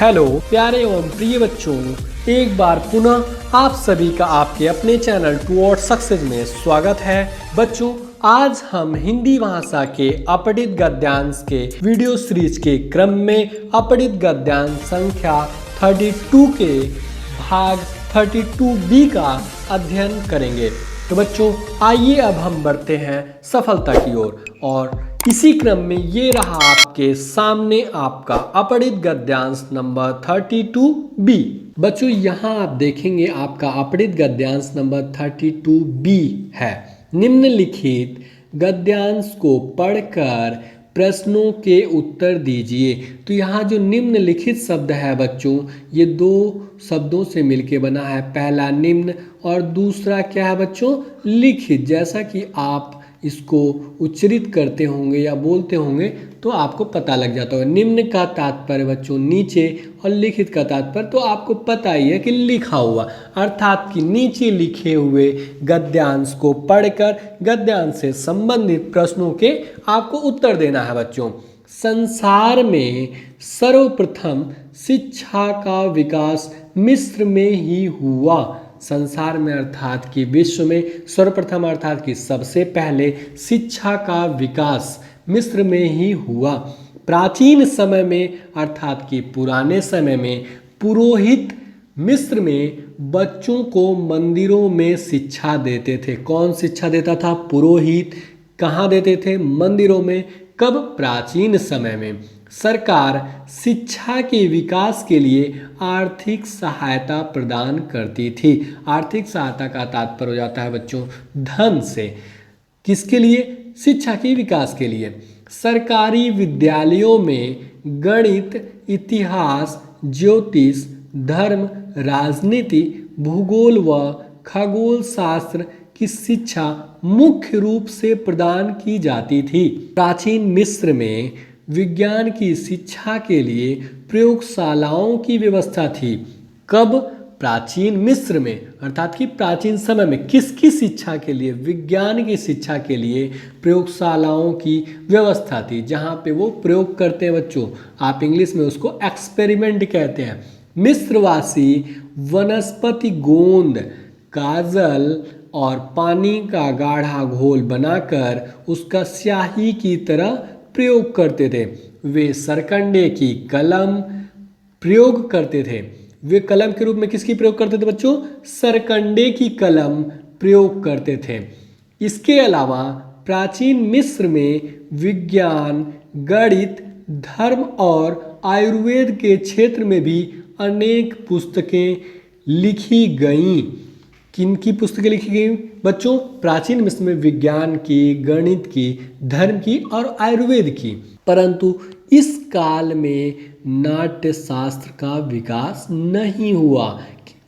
Hello प्यारे एवं प्रिय बच्चों, एक बार पुनः आप सभी का आपके अपने चैनल टुवर्ड्स सक्सेस में स्वागत है। बच्चों, आज हम हिंदी भाषा के अपठित गद्यांश के वीडियो सीरीज के क्रम में अपठित गद्यांश संख्या 32 के भाग 32B का अध्ययन करेंगे। तो बच्चों, आइए अब हम बढ़ते हैं सफलता की ओर और इसी क्रम में ये रहा आपके सामने आपका अपठित गद्यांश नंबर 32B। बच्चों, यहाँ आप देखेंगे आपका अपठित गद्यांश नंबर 32B है। निम्नलिखित गद्यांश को पढ़कर प्रश्नों के उत्तर दीजिए। तो यहाँ जो निम्नलिखित शब्द है बच्चों, ये दो शब्दों से मिलके बना है। पहला निम्न और दूसरा क्या है बच्चों, लिखित। जैसा कि आप इसको उच्चरित करते होंगे या बोलते होंगे तो आपको पता लग जाता होगा। निम्न का तात्पर्य बच्चों नीचे और लिखित का तात्पर्य तो आपको पता ही है कि लिखा हुआ, अर्थात कि नीचे लिखे हुए गद्यांश को पढ़कर गद्यांश से संबंधित प्रश्नों के आपको उत्तर देना है। बच्चों, संसार में सर्वप्रथम शिक्षा का विकास मिस्र में ही हुआ। संसार में अर्थात कि विश्व में सर्वप्रथम अर्थात कि सबसे पहले शिक्षा का विकास मिस्र में ही हुआ। प्राचीन समय में अर्थात कि पुराने समय में पुरोहित मिस्र में बच्चों को मंदिरों में शिक्षा देते थे। कौन शिक्षा देता था? पुरोहित। कहाँ देते थे? मंदिरों में। कब? प्राचीन समय में। सरकार शिक्षा के विकास के लिए आर्थिक सहायता प्रदान करती थी। आर्थिक सहायता का तात्पर्य हो जाता है बच्चों धन से। किसके लिए? शिक्षा के विकास के लिए। सरकारी विद्यालयों में गणित, इतिहास, ज्योतिष, धर्म, राजनीति, भूगोल व खगोल शास्त्र की शिक्षा मुख्य रूप से प्रदान की जाती थी। प्राचीन मिस्र में विज्ञान की शिक्षा के लिए प्रयोगशालाओं की व्यवस्था थी। कब? प्राचीन मिस्र में अर्थात कि प्राचीन समय में। किसकी शिक्षा के लिए? विज्ञान की शिक्षा के लिए प्रयोगशालाओं की व्यवस्था थी, जहाँ पे वो प्रयोग करते हैं बच्चों। आप इंग्लिश में उसको एक्सपेरिमेंट कहते हैं। मिस्रवासी वनस्पति गोंद, काजल और पानी का गाढ़ा घोल बनाकर उसका स्याही की तरह प्रयोग करते थे। वे सरकंडे की कलम प्रयोग करते थे। वे कलम के रूप में किसकी प्रयोग करते थे बच्चों? सरकंडे की कलम प्रयोग करते थे। इसके अलावा प्राचीन मिस्र में विज्ञान, गणित, धर्म और आयुर्वेद के क्षेत्र में भी अनेक पुस्तकें लिखी गईं। किन की पुस्तकें लिखी गई बच्चों? प्राचीन मिस्र में विज्ञान की, गणित की, धर्म की और आयुर्वेद की। परंतु इस काल में नाट्य शास्त्र का विकास नहीं हुआ।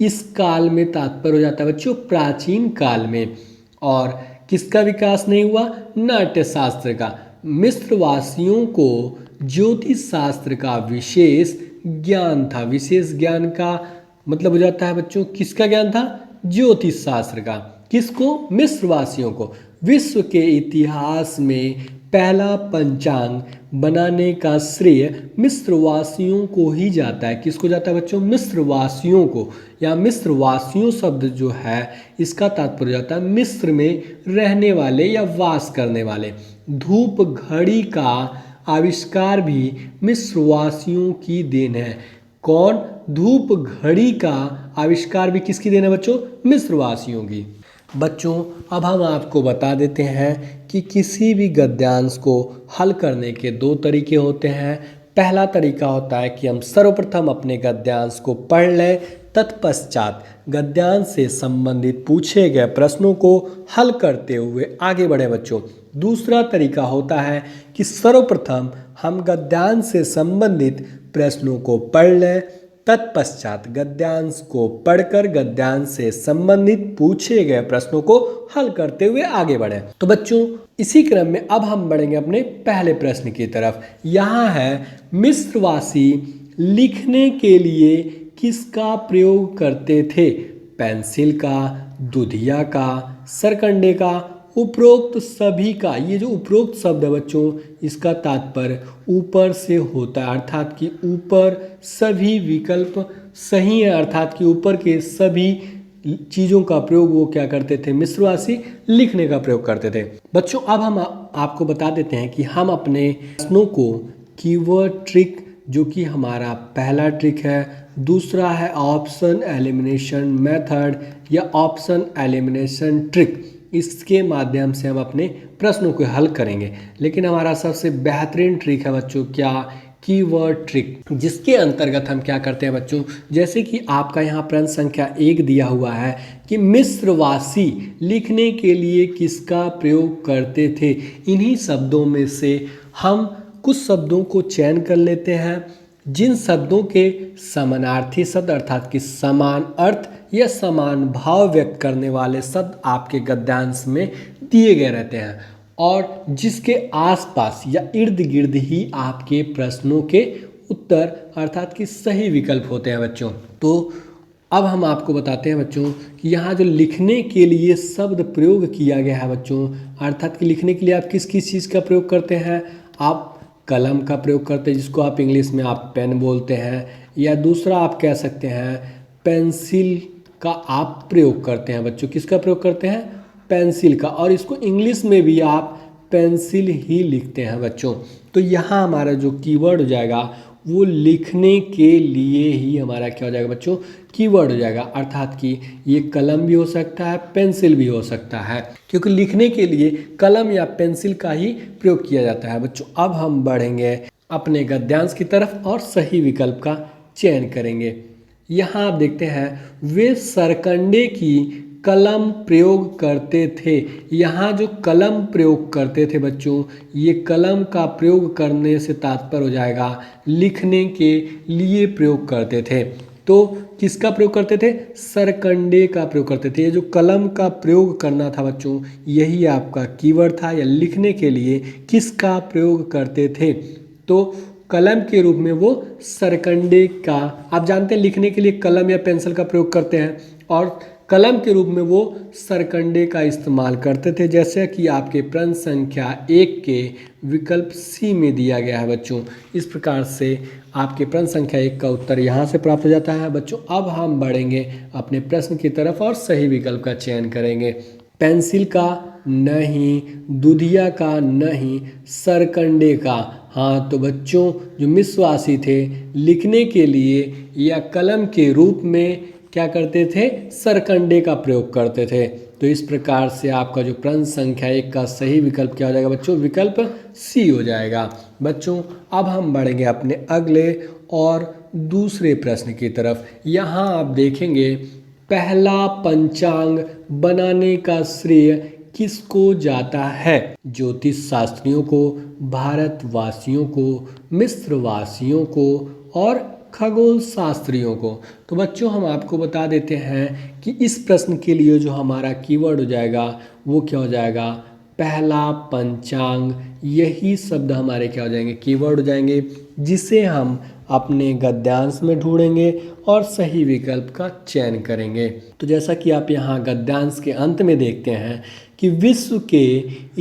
इस काल में तात्पर्य हो जाता है बच्चों प्राचीन काल में। और किसका विकास नहीं हुआ? नाट्य शास्त्र का। मिस्र वासियों को ज्योतिष शास्त्र का विशेष ज्ञान था। विशेष ज्ञान का मतलब हो जाता है बच्चों किसका ज्ञान था? ज्योतिष शास्त्र का। किसको? मिस्रवासियों को। विश्व के इतिहास में पहला पंचांग बनाने का श्रेय मिस्रवासियों को ही जाता है। किसको जाता है बच्चों? मिस्रवासियों को। या मिस्रवासियों शब्द जो है इसका तात्पर्य जाता है मिस्र में रहने वाले या वास करने वाले। धूप घड़ी का आविष्कार भी मिस्रवासियों की देन है। कौन? धूप घड़ी का आविष्कार भी किसकी देन है बच्चों? मिस्रवासियों की। बच्चों, अब हम आपको बता देते हैं कि किसी भी गद्यांश को हल करने के दो तरीके होते हैं। पहला तरीका होता है कि हम सर्वप्रथम अपने गद्यांश को पढ़ लें, तत्पश्चात गद्यांश से संबंधित पूछे गए प्रश्नों को हल करते हुए आगे बढ़े बच्चों। दूसरा तरीका होता है कि सर्वप्रथम हम गद्यांश से संबंधित प्रश्नों को पढ़ लें, तत्पश्चात गद्यांश को पढ़कर गद्यांश से संबंधित पूछे गए प्रश्नों को हल करते हुए आगे बढ़े। तो बच्चों, इसी क्रम में अब हम बढ़ेंगे अपने पहले प्रश्न की तरफ। यहाँ है, मिस्रवासी लिखने के लिए किसका प्रयोग करते थे? पेंसिल का, दुधिया का, सरकंडे का उपरोक्त सभी का, ये जो उपरोक्त शब्द है बच्चों, इसका तात्पर्य ऊपर से होता है, अर्थात कि ऊपर सभी विकल्प सही है, अर्थात कि ऊपर के सभी चीज़ों का प्रयोग वो क्या करते थे, मिश्रवासी लिखने का प्रयोग करते थे। बच्चों अब हम आपको बता देते हैं कि हम अपने प्रश्नों को कीवर्ड ट्रिक, जो कि हमारा पहला ट्रिक है, दूसरा है ऑप्शन एलिमिनेशन मेथड या ऑप्शन एलिमिनेशन ट्रिक, इसके माध्यम से हम अपने प्रश्नों को हल करेंगे। लेकिन हमारा सबसे बेहतरीन ट्रिक है बच्चों क्या, कीवर्ड ट्रिक, जिसके अंतर्गत हम क्या करते हैं बच्चों, जैसे कि आपका यहाँ प्रश्न संख्या 1 दिया हुआ है कि मिस्रवासी लिखने के लिए किसका प्रयोग करते थे। इन्हीं शब्दों में से हम कुछ शब्दों को चयन कर लेते हैं जिन शब्दों के समानार्थी शब्द अर्थात कि समान अर्थ या समान भाव व्यक्त करने वाले शब्द आपके गद्यांश में दिए गए रहते हैं और जिसके आसपास या इर्द गिर्द ही आपके प्रश्नों के उत्तर अर्थात कि सही विकल्प होते हैं बच्चों। तो अब हम आपको बताते हैं बच्चों कि यहाँ जो लिखने के लिए शब्द प्रयोग किया गया है बच्चों, अर्थात कि लिखने के लिए आप किस किस चीज़ का प्रयोग करते हैं, आप कलम का प्रयोग करते हैं जिसको आप इंग्लिश में आप पेन बोलते हैं, या दूसरा आप कह सकते हैं पेंसिल का आप प्रयोग करते हैं बच्चों। किसका प्रयोग करते हैं, पेंसिल का, और इसको इंग्लिश में भी आप पेंसिल ही लिखते हैं बच्चों। तो यहाँ हमारा जो कीवर्ड हो जाएगा वो लिखने के लिए ही हमारा क्या हो जाएगा बच्चों, कीवर्ड हो जाएगा, अर्थात कि ये कलम भी हो सकता है, पेंसिल भी हो सकता है, क्योंकि लिखने के लिए कलम या पेंसिल का ही प्रयोग किया जाता है बच्चों। अब हम बढ़ेंगे अपने गद्यांश की तरफ और सही विकल्प का चयन करेंगे। यहाँ आप देखते हैं वे सरकंडे की कलम प्रयोग करते थे। यहाँ जो कलम प्रयोग करते थे बच्चों, ये कलम का प्रयोग करने से तात्पर्य हो जाएगा लिखने के लिए प्रयोग करते थे। तो किसका प्रयोग करते थे, सरकंडे का प्रयोग करते थे। ये जो कलम का प्रयोग करना था बच्चों, यही आपका कीवर्ड था, या लिखने के लिए किसका प्रयोग करते थे, तो कलम के रूप में वो सरकंडे का, आप जानते हैं लिखने के लिए कलम या पेंसिल का प्रयोग करते हैं और कलम के रूप में वो सरकंडे का इस्तेमाल करते थे, जैसे कि आपके प्रश्न संख्या 1 के विकल्प सी में दिया गया है बच्चों। इस प्रकार से आपके प्रश्न संख्या 1 का उत्तर यहाँ से प्राप्त हो जाता है बच्चों। अब हम बढ़ेंगे अपने प्रश्न की तरफ और सही विकल्प का चयन करेंगे। पेंसिल का नहीं, दुधिया का नहीं, सरकंडे का। हाँ तो बच्चों जो मिश्रवासी थे लिखने के लिए या कलम के रूप में क्या करते थे, सरकंडे का प्रयोग करते थे। तो इस प्रकार से आपका जो प्रश्न संख्या 1 का सही विकल्प क्या हो जाएगा बच्चों, विकल्प सी हो जाएगा बच्चों। अब हम बढ़ेंगे अपने अगले और दूसरे प्रश्न की तरफ। यहाँ आप देखेंगे पहला पंचांग बनाने का श्रेय किसको जाता है, ज्योतिष शास्त्रियों को, भारतवासियों को, मिस्रवासियों को और खगोल शास्त्रियों को। तो बच्चों हम आपको बता देते हैं कि इस प्रश्न के लिए जो हमारा कीवर्ड हो जाएगा वो क्या हो जाएगा, पहला पंचांग। यही शब्द हमारे क्या हो जाएंगे, कीवर्ड हो जाएंगे, जिसे हम अपने गद्यांश में ढूंढेंगे और सही विकल्प का चयन करेंगे। तो जैसा कि आप यहाँ गद्यांश के अंत में देखते हैं कि विश्व के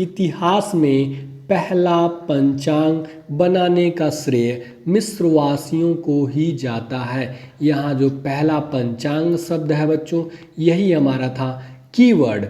इतिहास में पहला पंचांग बनाने का श्रेय मिस्रवासियों को ही जाता है। यहाँ जो पहला पंचांग शब्द है बच्चों, यही हमारा था कीवर्ड।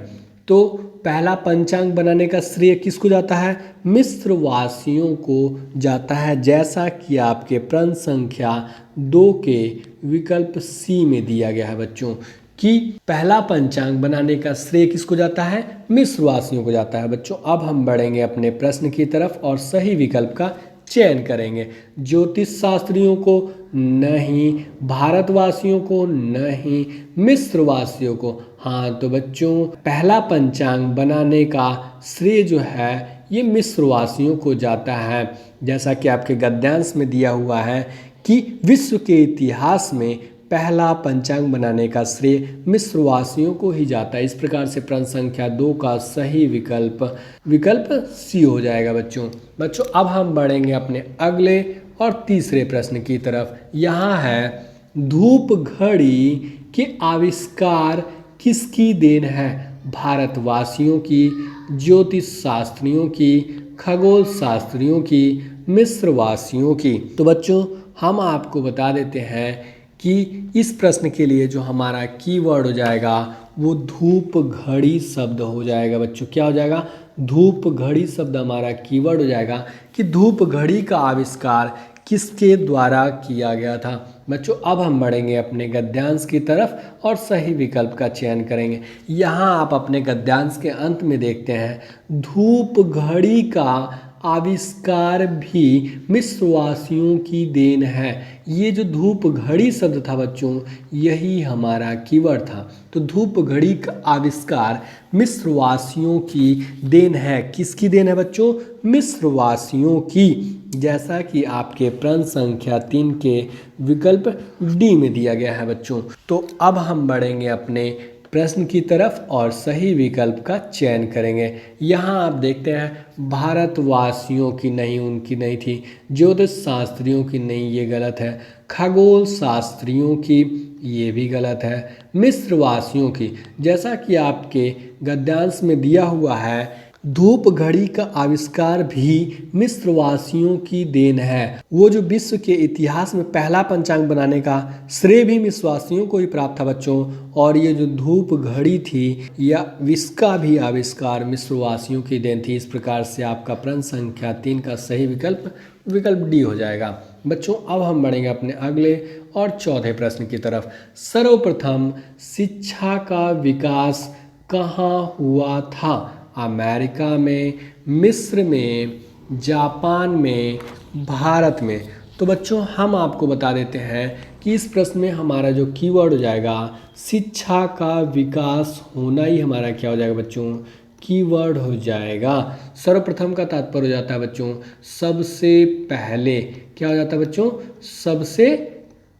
तो पहला पंचांग बनाने का श्रेय किसको जाता है, मिस्रवासियों को जाता है, जैसा कि आपके प्रश्न संख्या 2 के विकल्प सी में दिया गया है बच्चों कि पहला पंचांग बनाने का श्रेय किसको जाता है, मिस्रवासियों को जाता है बच्चों। अब हम बढ़ेंगे अपने प्रश्न की तरफ और सही विकल्प का चयन करेंगे। ज्योतिष शास्त्रियों को नहीं, भारतवासियों को नहीं, मिस्रवासियों को। हाँ तो बच्चों पहला पंचांग बनाने का श्रेय जो है ये मिस्रवासियों को जाता है, जैसा कि आपके गद्यांश में दिया हुआ है कि विश्व के इतिहास में पहला पंचांग बनाने का श्रेय मिस्रवासियों को ही जाता है। इस प्रकार से प्रश्न संख्या 2 का सही विकल्प सी हो जाएगा बच्चों। अब हम बढ़ेंगे अपने अगले और तीसरे प्रश्न की तरफ। यहाँ है धूप घड़ी के आविष्कार किसकी देन है, भारतवासियों की, ज्योतिष शास्त्रियों की, खगोल शास्त्रियों की, मिस्रवासियों की। तो बच्चों हम आपको बता देते हैं कि इस प्रश्न के लिए जो हमारा कीवर्ड हो जाएगा वो धूप घड़ी शब्द हो जाएगा। बच्चों क्या हो जाएगा? धूप घड़ी शब्द हमारा कीवर्ड हो जाएगा कि धूप घड़ी का आविष्कार किसके द्वारा किया गया था। बच्चों अब हम बढ़ेंगे अपने गद्यांश की तरफ और सही विकल्प का चयन करेंगे। यहाँ आप अपने गद्यांश के अंत में देखते हैं धूप घड़ी का आविष्कार भी मिस्रवासियों की देन है। ये जो धूप घड़ी शब्द था बच्चों यही हमारा कीवर्ड था। तो धूप घड़ी का आविष्कार मिस्रवासियों की देन है। किसकी देन है बच्चों? मिस्रवासियों की। जैसा कि आपके प्रश्न संख्या 3 के विकल्प डी में दिया गया है बच्चों। तो अब हम बढ़ेंगे अपने प्रश्न की तरफ और सही विकल्प का चयन करेंगे। यहाँ आप देखते हैं भारतवासियों की नहीं, उनकी नहीं थी। ज्योतिष शास्त्रियों की नहीं, ये गलत है। खगोल शास्त्रियों की, ये भी गलत है। मिस्रवासियों की, जैसा कि आपके गद्यांश में दिया हुआ है धूप घड़ी का आविष्कार भी मिस्रवासियों की देन है। वो जो विश्व के इतिहास में पहला पंचांग बनाने का श्रेय भी मिस्रवासियों को ही प्राप्त था बच्चों। और ये जो धूप घड़ी थी या इसका भी आविष्कार मिस्रवासियों की देन थी। इस प्रकार से आपका प्रश्न संख्या 3 का सही विकल्प डी हो जाएगा। बच्चों अब हम बढ़ेंगे अपने अगले और चौथे प्रश्न की तरफ। सर्वप्रथम शिक्षा का विकास कहाँ हुआ था? अमेरिका में, मिस्र में, जापान में, भारत में। तो बच्चों हम आपको बता देते हैं कि इस प्रश्न में हमारा जो कीवर्ड हो जाएगा शिक्षा का विकास होना ही हमारा क्या हो जाएगा बच्चों? कीवर्ड हो जाएगा। सर्वप्रथम का तात्पर्य हो जाता है बच्चों सबसे पहले। क्या हो जाता है बच्चों? सबसे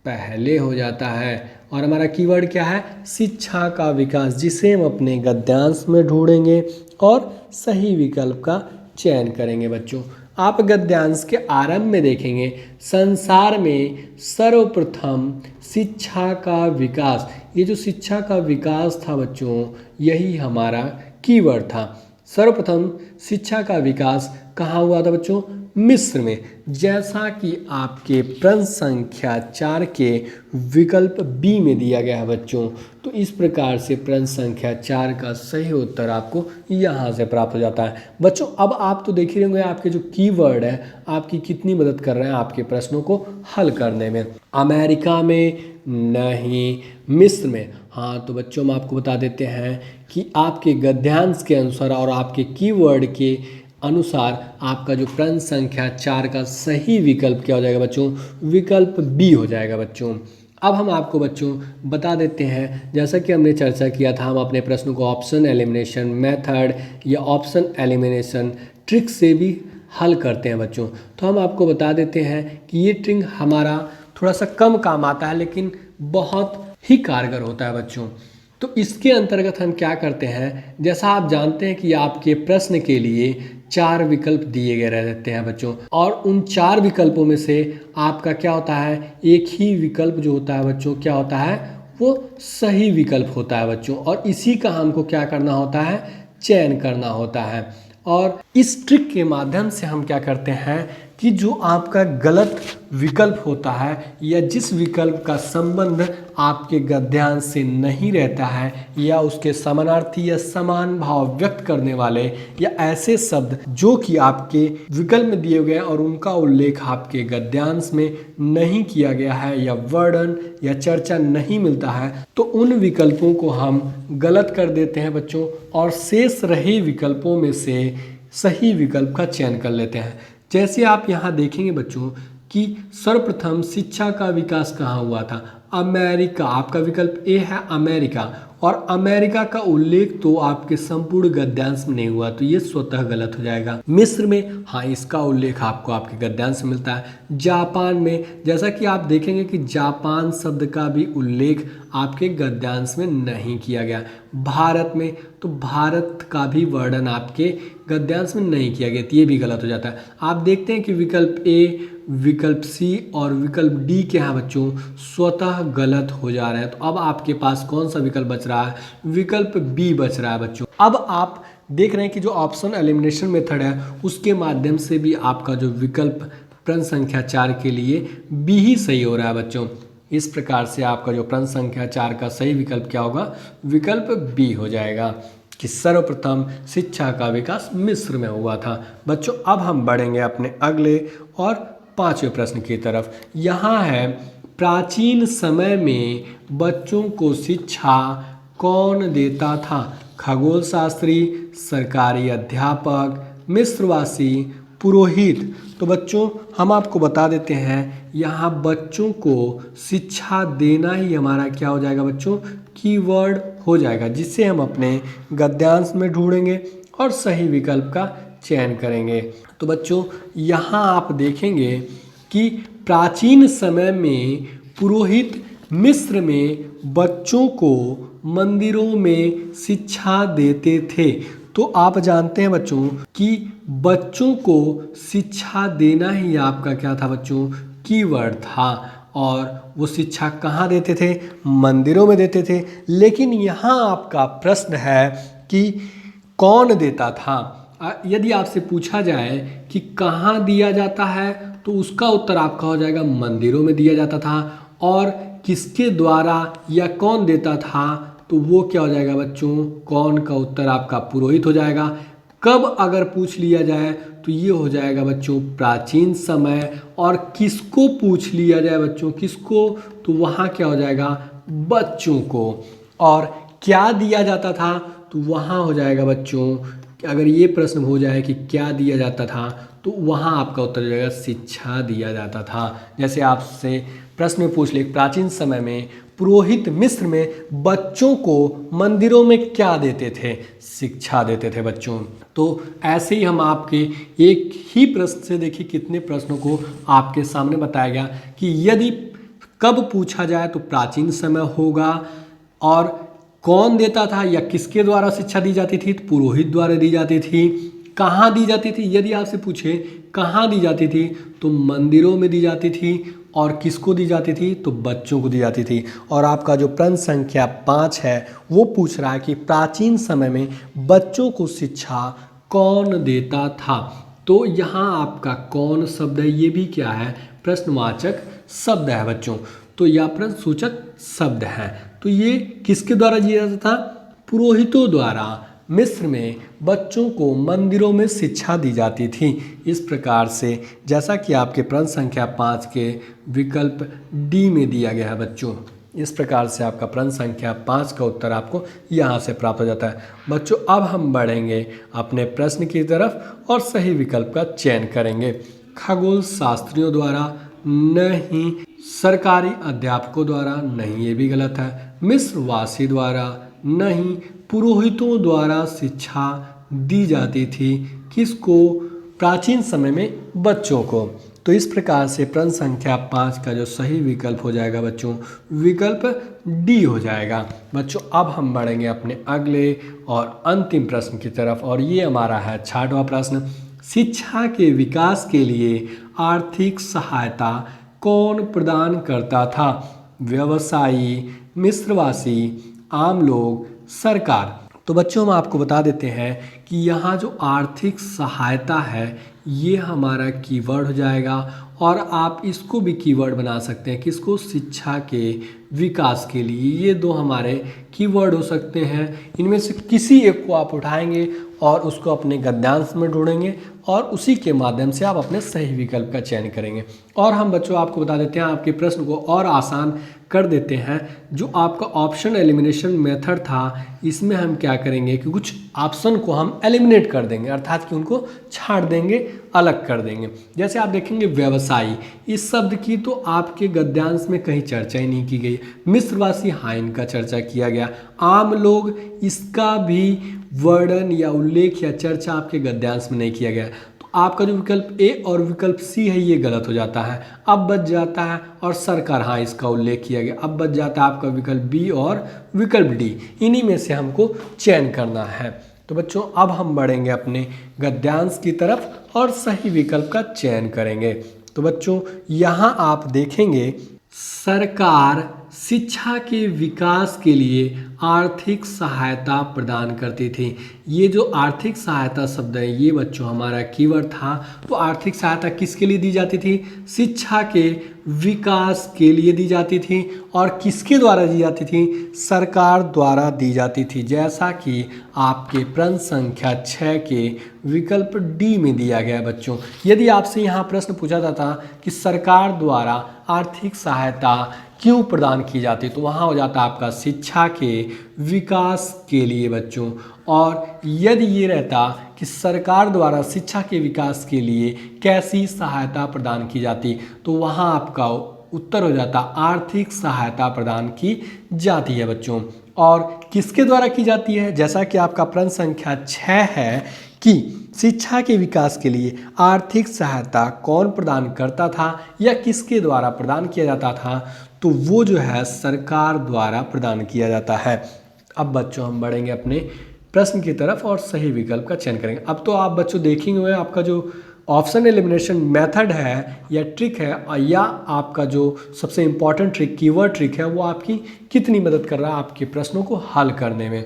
पहले हो जाता है। और हमारा कीवर्ड क्या है? शिक्षा का विकास, जिसे हम अपने गद्यांश में ढूंढेंगे और सही विकल्प का चयन करेंगे। बच्चों आप गद्यांश के आरंभ में देखेंगे संसार में सर्वप्रथम शिक्षा का विकास। ये जो शिक्षा का विकास था बच्चों यही हमारा कीवर्ड था। सर्वप्रथम शिक्षा का विकास कहाँ हुआ था बच्चों? मिस्र में। जैसा कि आपके प्रश्न संख्या 4 के विकल्प बी में दिया गया है बच्चों। तो इस प्रकार से प्रश्न संख्या 4 का सही उत्तर आपको यहाँ से प्राप्त हो जाता है। बच्चों अब आप तो देख ही होंगे आपके जो कीवर्ड है आपकी कितनी मदद कर रहे हैं आपके प्रश्नों को हल करने में। अमेरिका में नहीं, मिस्र में हाँ। तो बच्चों हम आपको बता देते हैं कि आपके गद्यांश के अनुसार और आपके कीवर्ड के अनुसार आपका जो प्रश्न संख्या 4 का सही विकल्प क्या हो जाएगा बच्चों? विकल्प बी हो जाएगा बच्चों। अब हम आपको बच्चों बता देते हैं जैसा कि हमने चर्चा किया था हम अपने प्रश्नों को ऑप्शन एलिमिनेशन मेथड या ऑप्शन एलिमिनेशन ट्रिक से भी हल करते हैं बच्चों। तो हम आपको बता देते हैं कि ये ट्रिक हमारा थोड़ा सा कम काम आता है लेकिन बहुत ही कारगर होता है बच्चों। तो इसके अंतर्गत हम क्या करते हैं, जैसा आप जानते हैं कि आपके प्रश्न के लिए 4 विकल्प दिए गए रहते हैं बच्चों। और उन 4 विकल्पों में से आपका क्या होता है? एक ही विकल्प जो होता है बच्चों क्या होता है? वो सही विकल्प होता है बच्चों। और इसी का हमको क्या करना होता है? चयन करना होता है। और इस ट्रिक के माध्यम से हम क्या करते हैं कि जो आपका गलत विकल्प होता है या जिस विकल्प का संबंध आपके गद्यांश से नहीं रहता है या उसके समानार्थी या समान भाव व्यक्त करने वाले या ऐसे शब्द जो कि आपके विकल्प में दिए गए और उनका उल्लेख आपके गद्यांश में नहीं किया गया है या वर्णन या चर्चा नहीं मिलता है तो उन विकल्पों को हम गलत कर देते हैं बच्चों और शेष रहे विकल्पों में से सही विकल्प का चयन कर लेते हैं। जैसे आप यहाँ देखेंगे बच्चों कि सर्वप्रथम शिक्षा का विकास कहाँ हुआ था? अमेरिका। आपका विकल्प ए है अमेरिका। और अमेरिका का उल्लेख तो आपके संपूर्ण गद्यांश में नहीं हुआ तो ये स्वतः गलत हो जाएगा। मिस्र में हाँ इसका उल्लेख आपको आपके गद्यांश में मिलता है। जापान में जैसा कि आप देखेंगे कि जापान शब्द का भी उल्लेख आपके गद्यांश में नहीं किया गया। भारत में तो भारत का भी वर्णन आपके गद्यांश में नहीं किया गया तो ये भी गलत हो जाता है। आप देखते हैं कि विकल्प ए, विकल्प सी और विकल्प डी के यहाँ बच्चों स्वतः गलत हो जा रहे हैं। तो अब आपके पास कौन सा विकल्प बच रहा है? विकल्प बी बच रहा है बच्चों। अब आप देख रहे हैं कि जो ऑप्शन एलिमिनेशन मेथड है उसके माध्यम से भी आपका जो विकल्प प्रश्न संख्या 4 के लिए बी ही सही हो रहा है बच्चों। इस प्रकार से आपका जो प्रश्न संख्या 4 का सही विकल्प क्या होगा, विकल्प बी हो जाएगा कि सर्वप्रथम शिक्षा का विकास मिस्र में हुआ था। बच्चों अब हम बढ़ेंगे अपने अगले और 5वें प्रश्न की तरफ। यहाँ है, प्राचीन समय में बच्चों को शिक्षा कौन देता था? खगोल शास्त्री, सरकारी अध्यापक, मिस्रवासी, पुरोहित। तो बच्चों हम आपको बता देते हैं, यहाँ बच्चों को शिक्षा देना ही हमारा क्या हो जाएगा बच्चों, कीवर्ड हो जाएगा, जिसे हम अपने गद्यांश में ढूंढेंगे और सही विकल्प का चयन करेंगे। तो बच्चों यहाँ आप देखेंगे कि प्राचीन समय में पुरोहित मिस्र में बच्चों को मंदिरों में शिक्षा देते थे। तो आप जानते हैं बच्चों कि बच्चों को शिक्षा देना ही आपका क्या था बच्चों, कीवर्ड था। और वो शिक्षा कहाँ देते थे, मंदिरों में देते थे। लेकिन यहाँ आपका प्रश्न है कि कौन देता था। यदि आपसे पूछा जाए कि कहाँ दिया जाता है तो उसका उत्तर आपका हो जाएगा मंदिरों में दिया जाता था। और किसके द्वारा या कौन देता था तो वो क्या हो जाएगा बच्चों, कौन का उत्तर आपका पुरोहित हो जाएगा। कब अगर पूछ लिया जाए तो ये हो जाएगा बच्चों प्राचीन समय। और किसको पूछ लिया जाए बच्चों, किसको, तो वहाँ क्या हो जाएगा बच्चों को। और क्या दिया जाता था तो वहाँ हो जाएगा बच्चों, अगर ये प्रश्न हो जाए कि क्या दिया जाता था तो वहाँ आपका उत्तर हो जाएगा शिक्षा दिया जाता था। जैसे आपसे प्रश्न में पूछ ले, प्राचीन समय में पुरोहित मिस्र में बच्चों को मंदिरों में क्या देते थे, शिक्षा देते थे बच्चों। तो ऐसे ही हम आपके एक ही प्रश्न से देखिए कितने प्रश्नों को आपके सामने बताया गया कि यदि कब पूछा जाए तो प्राचीन समय होगा, और कौन देता था या किसके द्वारा शिक्षा दी जाती थी, तो पुरोहित द्वारा दी जाती थी। कहाँ दी जाती थी, यदि आपसे पूछे कहाँ दी जाती थी तो मंदिरों में दी जाती थी। और किसको दी जाती थी, तो बच्चों को दी जाती थी। और आपका जो प्रश्न संख्या 5 है वो पूछ रहा है कि प्राचीन समय में बच्चों को शिक्षा कौन देता था। तो यहाँ आपका कौन शब्द है, ये भी क्या है, प्रश्नवाचक शब्द है बच्चों। तो यह प्रश्नसूचक शब्द है। तो ये किसके द्वारा दिया जाता था, पुरोहितों द्वारा मिस्र में बच्चों को मंदिरों में शिक्षा दी जाती थी। इस प्रकार से जैसा कि आपके प्रश्न संख्या 5 के विकल्प डी में दिया गया है बच्चों, इस प्रकार से आपका प्रश्न संख्या 5 का उत्तर आपको यहाँ से प्राप्त हो जाता है। बच्चों अब हम बढ़ेंगे अपने प्रश्न की तरफ और सही विकल्प का चयन करेंगे। खगोल शास्त्रियों द्वारा नहीं, सरकारी अध्यापकों द्वारा नहीं, ये भी गलत है। मिस्रवासी द्वारा नहीं, पुरोहितों द्वारा शिक्षा दी जाती थी। किसको, प्राचीन समय में बच्चों को। तो इस प्रकार से प्रश्न संख्या 5 का जो सही विकल्प हो जाएगा बच्चों, विकल्प डी हो जाएगा। बच्चों अब हम बढ़ेंगे अपने अगले और अंतिम प्रश्न की तरफ, और ये हमारा है 6वां प्रश्न। शिक्षा के विकास के लिए आर्थिक सहायता कौन प्रदान करता था? व्यवसायी, मिस्रवासी, आम लोग, सरकार। तो बच्चों हम आपको बता देते हैं कि यहाँ जो आर्थिक सहायता है ये हमारा कीवर्ड हो जाएगा। और आप इसको भी कीवर्ड बना सकते हैं, किसको, शिक्षा के विकास के लिए। ये दो हमारे कीवर्ड हो सकते हैं। इनमें से किसी एक को आप उठाएंगे और उसको अपने गद्यांश में ढूंढेंगे और उसी के माध्यम से आप अपने सही विकल्प का चयन करेंगे। और हम बच्चों आपको बता देते हैं, आपके प्रश्न को और आसान कर देते हैं। जो आपका ऑप्शन एलिमिनेशन मेथड था, इसमें हम क्या करेंगे कि कुछ ऑप्शन को हम एलिमिनेट कर देंगे, अर्थात कि उनको छाड़ देंगे, अलग कर देंगे। जैसे आप देखेंगे व्यवसायी, इस शब्द की तो आपके गद्यांश में कहीं चर्चा ही नहीं की गई। मिस्रवासी, हाँ इनका चर्चा किया गया। आम लोग, इसका भी वर्णन या उल्लेख या चर्चा आपके गद्यांश में नहीं किया गया। तो आपका जो विकल्प ए और विकल्प सी है ये गलत हो जाता है। अब बच जाता है, और सरकार, हाँ इसका उल्लेख किया गया। अब बच जाता है आपका विकल्प बी और विकल्प डी। इन्हीं में से हमको चयन करना है। तो बच्चों अब हम बढ़ेंगे अपने गद्यांश की तरफ और सही विकल्प का चयन करेंगे। तो बच्चों यहाँ आप देखेंगे सरकार शिक्षा के विकास के लिए आर्थिक सहायता प्रदान करती थी। ये जो आर्थिक सहायता शब्द है ये बच्चों हमारा कीवर्ड था। तो आर्थिक सहायता किसके लिए दी जाती थी? शिक्षा के विकास के लिए दी जाती थी। और किसके द्वारा दी जाती थी? सरकार द्वारा दी जाती थी, जैसा कि आपके प्रश्न संख्या 6 के विकल्प डी में दिया गया है बच्चों। यदि आपसे यहाँ प्रश्न पूछा जाता कि सरकार द्वारा आर्थिक सहायता क्यों प्रदान की जाती, तो वहाँ हो जाता आपका शिक्षा के विकास के लिए बच्चों। और यदि ये रहता कि सरकार द्वारा शिक्षा के विकास के लिए कैसी सहायता प्रदान की जाती, तो वहाँ आपका उत्तर हो जाता आर्थिक सहायता प्रदान की जाती है बच्चों। और किसके द्वारा की जाती है? जैसा कि आपका प्रश्न संख्या 6 है कि शिक्षा के विकास के लिए आर्थिक सहायता कौन प्रदान करता था या किसके द्वारा प्रदान किया जाता था, तो वो जो है सरकार द्वारा प्रदान किया जाता है। अब बच्चों हम बढ़ेंगे अपने प्रश्न की तरफ और सही विकल्प का चयन करेंगे। अब तो आप बच्चों देखेंगे आपका जो ऑप्शन एलिमिनेशन मेथड है या ट्रिक है या आपका जो सबसे इम्पॉर्टेंट ट्रिक कीवर्ड ट्रिक है वो आपकी कितनी मदद कर रहा है आपके प्रश्नों को हल करने में।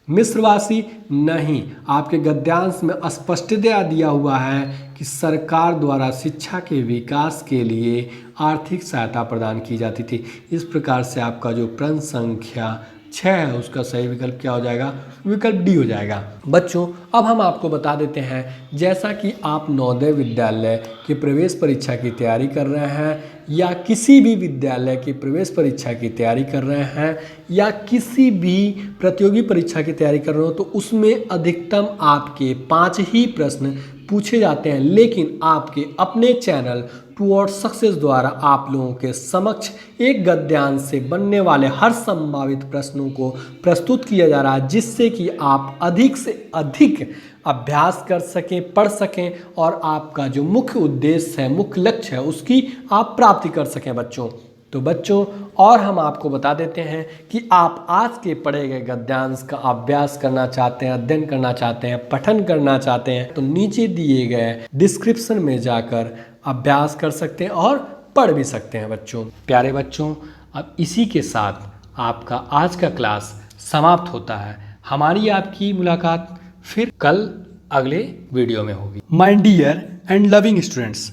मिश्रवासी नहीं, आपके गद्यांश में स्पष्टतया दिया हुआ है कि सरकार द्वारा शिक्षा के विकास के लिए आर्थिक सहायता प्रदान की जाती थी। इस प्रकार से आपका जो प्रश्न संख्या 6 है उसका सही विकल्प क्या हो जाएगा? विकल्प डी हो जाएगा। बच्चों अब हम आपको बता देते हैं, जैसा कि आप नवोदय विद्यालय के प्रवेश परीक्षा की तैयारी कर रहे हैं या किसी भी विद्यालय की प्रवेश परीक्षा की तैयारी कर रहे हैं या किसी भी प्रतियोगी परीक्षा की तैयारी कर रहे हो, तो उसमें अधिकतम आपके 5 ही प्रश्न पूछे जाते हैं। लेकिन आपके अपने चैनल टुवर्ड्स सक्सेस द्वारा आप लोगों के समक्ष एक गद्यांश से बनने वाले हर संभावित प्रश्नों को प्रस्तुत किया जा रहा है, जिससे कि आप अधिक से अधिक अभ्यास कर सकें, पढ़ सकें और आपका जो मुख्य उद्देश्य है, मुख्य लक्ष्य है, उसकी आप प्राप्ति कर सकें बच्चों। तो बच्चों और हम आपको बता देते हैं कि आप आज के पढ़े गए गद्यांश का अभ्यास करना चाहते हैं, अध्ययन करना चाहते हैं, पठन करना चाहते हैं, तो नीचे दिए गए डिस्क्रिप्शन में जाकर अभ्यास कर सकते हैं और पढ़ भी सकते हैं बच्चों। प्यारे बच्चों, अब इसी के साथ आपका आज का क्लास समाप्त होता है। हमारी आपकी मुलाकात फिर कल अगले वीडियो में होगी। My dear and loving students,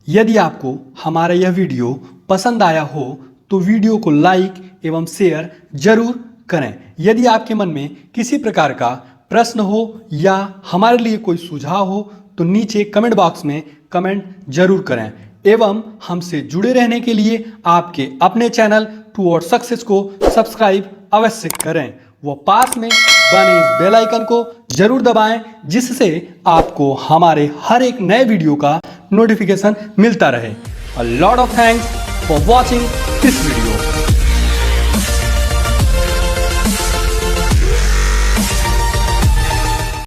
यदि आपको हमारा यह वीडियो पसंद आया हो तो वीडियो को लाइक एवं शेयर जरूर करें। यदि आपके मन में किसी प्रकार का प्रश्न हो या हमारे लिए कोई सुझाव हो तो नीचे कमेंट बॉक्स में कमेंट जरूर करें। एवं हमसे जुड़े रहने के लिए आपके अपने चैनल टुवर्ड्स सक्सेस को सब्सक्राइब अवश्य करें। वो पास में बने इस बेल आइकन को जरूर दबाएं, जिससे आपको हमारे हर एक नए वीडियो का नोटिफिकेशन मिलता रहे। A lot of thanks for watching this video.